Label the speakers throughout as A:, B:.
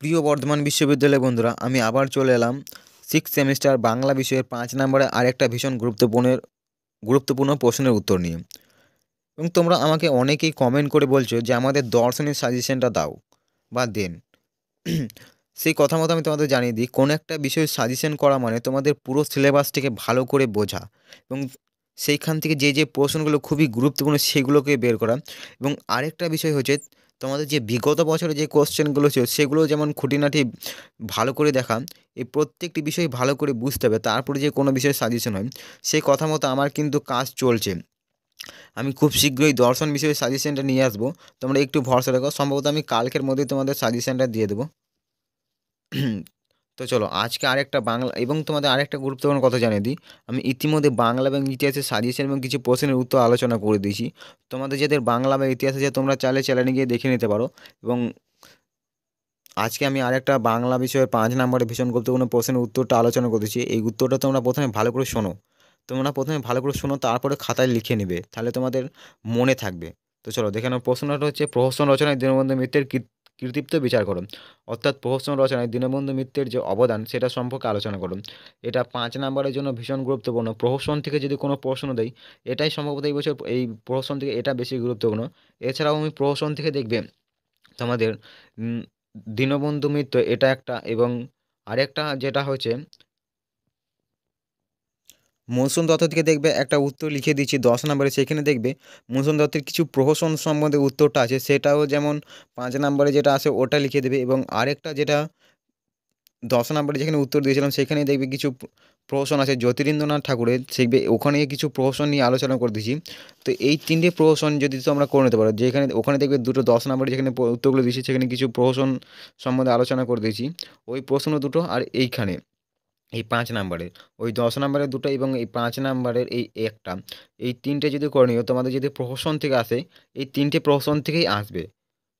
A: প্রিয় বর্ধমান বিশ্ববিদ্যালয়ের বন্ধুরা, আমি আবার চলে এলাম সিক্স সেমিস্টার বাংলা বিষয়ের 5 নম্বরে আরেকটা ভীষণ গুরুত্বপূর্ণ প্রশ্নের উত্তর নিয়ে। এবং তোমরা আমাকে অনেকেই কমেন্ট করে বলছো যে আমাদের দর্শনের সাজেশনটা দাও বা দেন। সেই কথা মতো আমি তোমাদের জানিয়ে দিই, কোনো একটা বিষয়ের সাজেশন করা মানে তোমাদের পুরো সিলেবাসটিকে ভালো করে বোঝা এবং সেইখান থেকে যে যে প্রশ্নগুলো খুবই গুরুত্বপূর্ণ সেগুলোকে বের করা। এবং আরেকটা বিষয় হচ্ছে তোমাদের যে বিগত বছরে যে কোশ্চেনগুলো ছিল সেগুলো যেমন খুঁটিনাটি ভালো করে দেখা। এই প্রত্যেকটি বিষয় ভালো করে বুঝতে হবে, তারপরে যে কোনো বিষয়ে সাজেশন হয়। সেই কথা মতো আমার কিন্তু কাজ চলছে। আমি খুব শীঘ্রই দর্শন বিষয়ে সাজেশনটা নিয়ে আসবো। তোমরা একটু ভরসা রাখো, সম্ভবত আমি কালকের মধ্যেই তোমাদের সাজেশনটা দিয়ে দেবো। তো চলো আজকে আরেকটা বাংলা এবং তোমাদের আরেকটা গুরুত্বপূর্ণ কথা জানিয়ে দিই। আমি ইতিমধ্যে বাংলা এবং ইতিহাসের সাজেশন এবং কিছু প্রশ্নের উত্তর আলোচনা করে দিয়েছি। তোমাদের যাদের বাংলা বা ইতিহাস আছে তোমরা চাইলে চ্যানেলে গিয়ে দেখে নিতে পারো। এবং আজকে আমি আরেকটা বাংলা বিষয়ের 5 নম্বরে ভীষণ গুরুত্বপূর্ণ প্রশ্নের উত্তরটা আলোচনা করতেছি। এই উত্তরটা তোমরা প্রথমে ভালো করে শোনো। তারপরে খাতায় লিখে নেবে, তাহলে তোমাদের মনে থাকবে। তো চলো দেখে নাও, প্রশ্নটা হচ্ছে প্রহসন রচনায় দীনবন্ধু মিত্রের কৃতিত্ব বিচার করুন। অর্থাৎ প্রহসন রচনায় দীনবন্ধু মিত্রের যে অবদান সেটা সম্পর্কে আলোচনা করুন। এটা 5 নম্বরের জন্য ভীষণ গুরুত্বপূর্ণ। প্রহসন থেকে যদি কোনো প্রশ্ন দেয়, এটাই সম্ভবত এই বছর এই প্রহসন থেকে এটা বেশি গুরুত্বপূর্ণ। এছাড়াও আমি প্রহসন থেকে দেখবে তোমাদের উম, দীনবন্ধু মিত্র এটা একটা, এবং আরেকটা যেটা হচ্ছে মৌসুম দত্ত থেকে দেখবে একটা উত্তর লিখে দিচ্ছি 10 নম্বরে, সেখানে দেখবে মৌসুম দত্তের কিছু প্রহসন সম্বন্ধে উত্তরটা আছে, সেটাও যেমন 5 নম্বরে যেটা আছে ওটা লিখে দেবে। এবং আরেকটা যেটা 10 নম্বরে যেখানে উত্তর দিয়েছিলাম সেখানে দেখবে কিছু প্রহসন আছে জ্যোতিরিন্দ্রনাথ ঠাকুরের, দেখবে ওখানে কিছু প্রহসন নিয়ে আলোচনা করে দিয়েছি। তো এই তিনটে প্রহসন যদি তোমরা করে নিতে পারো, যেখানে ওখানে দেখবে দুটো 10 নম্বরে যেখানে উত্তরগুলো দিয়েছি সেখানে কিছু প্রহসন সম্বন্ধে আলোচনা করে দিয়েছি, ওই প্রশ্ন দুটো আর এইখানে এই 5 নম্বরের ওই 10 নম্বরের দুটো এবং এই 5 নম্বরের এই একটা, এই তিনটে যদি করে নিও তোমাদের যদি প্রহসন থেকে আসে, এই তিনটে প্রহসন থেকেই আসবে।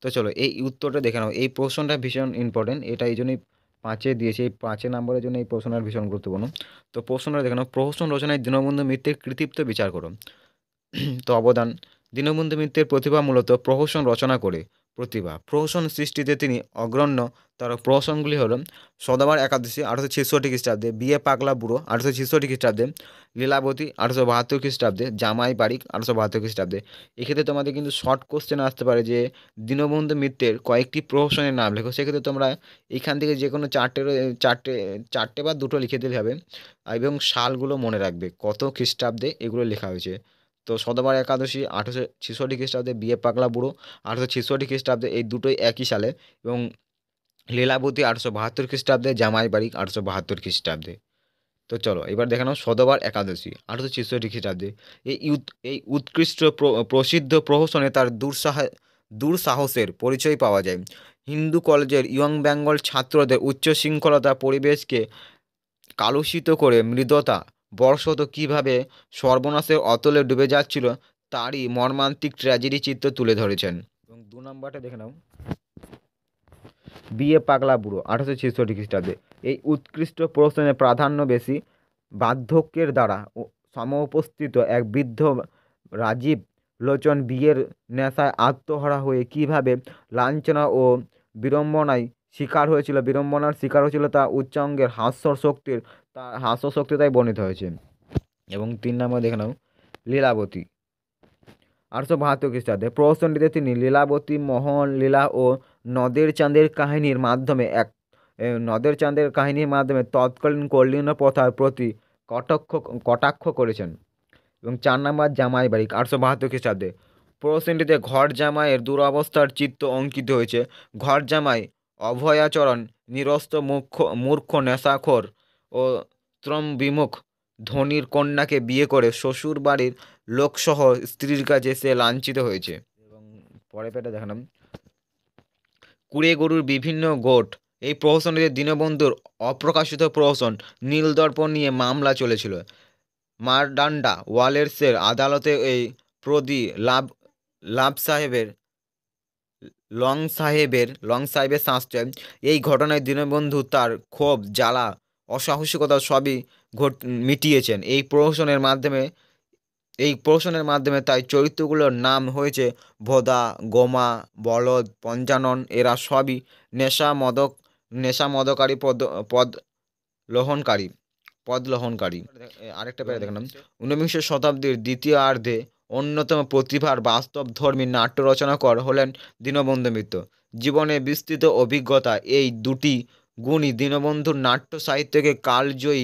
A: তো চলো এই উত্তরটা দেখে নাও। এই প্রশ্নটা ভীষণ ইম্পর্টেন্ট, এটা এই জন্যই 5-এ দিয়েছে, এই 5 নম্বরের জন্য এই প্রশ্নটা ভীষণ গুরুত্বপূর্ণ। তো প্রশ্নটা দেখে নাও, প্রহসন রচনায় দীনবন্ধু মিত্রের কৃতিত্ব বিচার করো। তো অবদান, দীনবন্ধু মিত্রের প্রতিভা মূলত প্রহসন রচনা করে প্রহসন সৃষ্টিতে তিনি অগ্রণ্য। তার প্রহসনগুলি হল সদাবার একাদশী 1866 খ্রিস্টাব্দে, বিয়ে পাগলা বুড়ো 1866 খ্রিস্টাব্দে, লীলাবতী 1872 খ্রিস্টাব্দে, জামাই বারিক 1872 খ্রিস্টাব্দে। এক্ষেত্রে তোমাদের কিন্তু শর্ট কোশ্চেন আসতে পারে যে দীনবন্ধু মিত্রের কয়েকটি প্রহসনের নাম লেখো। সেক্ষেত্রে তোমরা এখান থেকে যে কোনো চারটে চারটে বা দুটো লিখে দিলে হবে। এবং সালগুলো মনে রাখবে কত খ্রিস্টাব্দে এগুলো লেখা হয়েছে। তো সতবার একাদশী 1866 খ্রিস্টাব্দে, বিয়ে পাগলা বুড়ো 1866 খ্রিস্টাব্দে, এই দুটোই একই সালে। এবং লীলাবতী 1872 খ্রিস্টাব্দে, জামাই বাড়ি 1872 খ্রিস্টাব্দে। তো চলো এবার দেখে নাও সদবার একাদশী 1866 খ্রিস্টাব্দে। এই উৎকৃষ্ট প্রসিদ্ধ প্রহসনে তার দুঃসাহসের পরিচয় পাওয়া যায়। হিন্দু কলেজের ইয়ং বেঙ্গল ছাত্রদের উচ্চশৃঙ্খলতা পরিবেশকে কালুষিত করে মৃদতা বর্ষত কীভাবে সর্বনাশের অতলে ডুবে যাচ্ছিল তারই মর্মান্তিক ট্র্যাজেডি চিত্র তুলে ধরেছেন। এবং 2 নম্বরটা দেখে নাও, বিয়ে পাগলা বুড়ো 1866 খ্রিস্টাব্দে। এই উৎকৃষ্ট প্রশ্নের প্রাধান্য বেশি বার্ধক্যের দ্বারা সমুপস্থিত এক বৃদ্ধ রাজীব লোচন বিয়ের নেশায় আত্মহারা হয়ে কীভাবে লাঞ্ছনা ও বিড়ম্বনায় বিড়ম্বনার শিকার হয়েছিল তা উচ্চাঙ্গের হাস্যশক্তি তাই বর্ণিত হয়েছে। এবং 3 নম্বর দেখে নাও, লীলাবতী 1872 খ্রিস্টাব্দে। প্রহসনটিতে তিনি লীলাবতী মোহন লীলা ও নদের চাঁদের কাহিনীর মাধ্যমে তৎকালীন কল্যাণ প্রথার প্রতি কটাক্ষ কটাক্ষ করেছেন। এবং 4 নম্বর, জামাই বাড়ি 1872 খ্রিস্টাব্দে। প্রহসনটিতে ঘর জামাইয়ের দুরবস্থার চিত্র অঙ্কিত হয়েছে। ঘর জামাই অভয়াচরণ নিরস্ত মূর্খ নেশাখোর ও ত্রম বিমুখ ধনীর কন্যাকে বিয়ে করে শ্বশুর বাড়ির লোকসহ স্ত্রীর কাছে সে লাঞ্ছিত হয়েছে। এবং পরে পেটে দেখালাম কুড়ে গরুর বিভিন্ন গোট, এই প্রহসনটিতে দীনবন্ধুর অপ্রকাশিত প্রহসন নীলদর্পণ নিয়ে মামলা চলেছিল। মারডান্ডা ওয়ালেসের আদালতে এই প্রদি লাভ সাহেবের লং সাহেবের শাস্ত্রে এই ঘটনায় দীনবন্ধু তার ক্ষোভ জ্বালা অসাহসিকতা সবই মিটিয়েছেন। এই প্রহসনের মাধ্যমে তাই চরিত্রগুলোর নাম হয়েছে ভোদা, গোমা, বলদ, পঞ্চানন। এরা সবই নেশা, মদক, নেশা মদকারী পদলোহনকারী পদলোহনকারী। আরেকটা প্যারা দেখলাম, ঊনবিংশ শতাব্দীর দ্বিতীয়ার্ধে অন্যতম প্রতিভার বাস্তবধর্মী নাট্য রচনাকর হলেন দীনবন্ধু মিত্র। জীবনে বিস্তৃত অভিজ্ঞতা এই দুটি গুণই দীনবন্ধুর নাট্য সাহিত্যকে কালজয়ী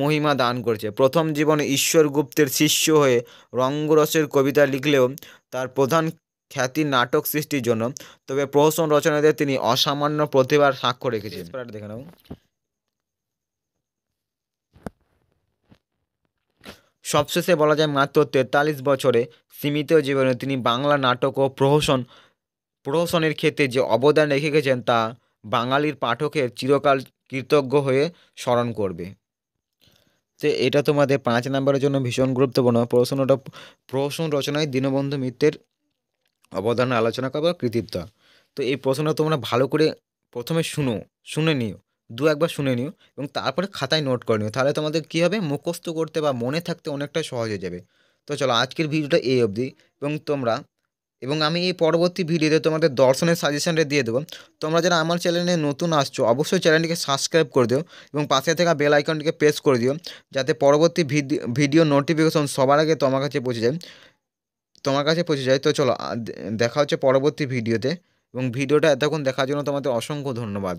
A: মহিমা দান করেছে। প্রথম জীবনে ঈশ্বর গুপ্তের শিষ্য হয়ে রঙ্গরসের কবিতা লিখলেও তার প্রধান খ্যাতি নাটক সৃষ্টির জন্য। তবে প্রহসন রচনাতে তিনি অসামান্য প্রতিভার সাক্ষ্য রেখেছেন। দেখে নাও। সবশেষে বলা যায় মাত্র 43 বছরে সীমিত জীবনে তিনি বাংলা নাটক ও প্রহসনের ক্ষেত্রে যে অবদান রেখে গেছেন তা বাঙালির পাঠকের চিরকাল কৃতজ্ঞ হয়ে স্মরণ করবে। তো এটা তোমাদের 5 নম্বরের জন্য ভীষণ গুরুত্বপূর্ণ প্রহসন রচনায় দীনবন্ধু মিত্রের অবদান আলোচনা করবো, কৃতিত্ব। তো এই প্রশ্নটা তোমরা ভালো করে প্রথমে শুনে নিও, একবার শুনে নিও এবং তারপরে খাতায় নোট করে নিও। তাহলে তোমাদের কী হবে, মুখস্থ করতে বা মনে থাকতে অনেকটা সহজ হয়ে যাবে। তো চলো আজকের ভিডিওটা এই অবধি, এবং আমি এই পরবর্তী ভিডিওতে তোমাদের দর্শনের সাজেশনটা দিয়ে দেবো। তোমরা যারা আমার চ্যানেলে নতুন আসছো অবশ্যই চ্যানেলটিকে সাবস্ক্রাইব করে দিও এবং পাশে থাকা বেল আইকনটিকে প্রেস করে দিও, যাতে পরবর্তী ভিডিও নোটিফিকেশন সবার আগে তোমার কাছে পৌঁছে যায়। তো চলো দেখা হচ্ছে পরবর্তী ভিডিওতে, এবং ভিডিওটা এতক্ষণ দেখার জন্য তোমাদের অসংখ্য ধন্যবাদ।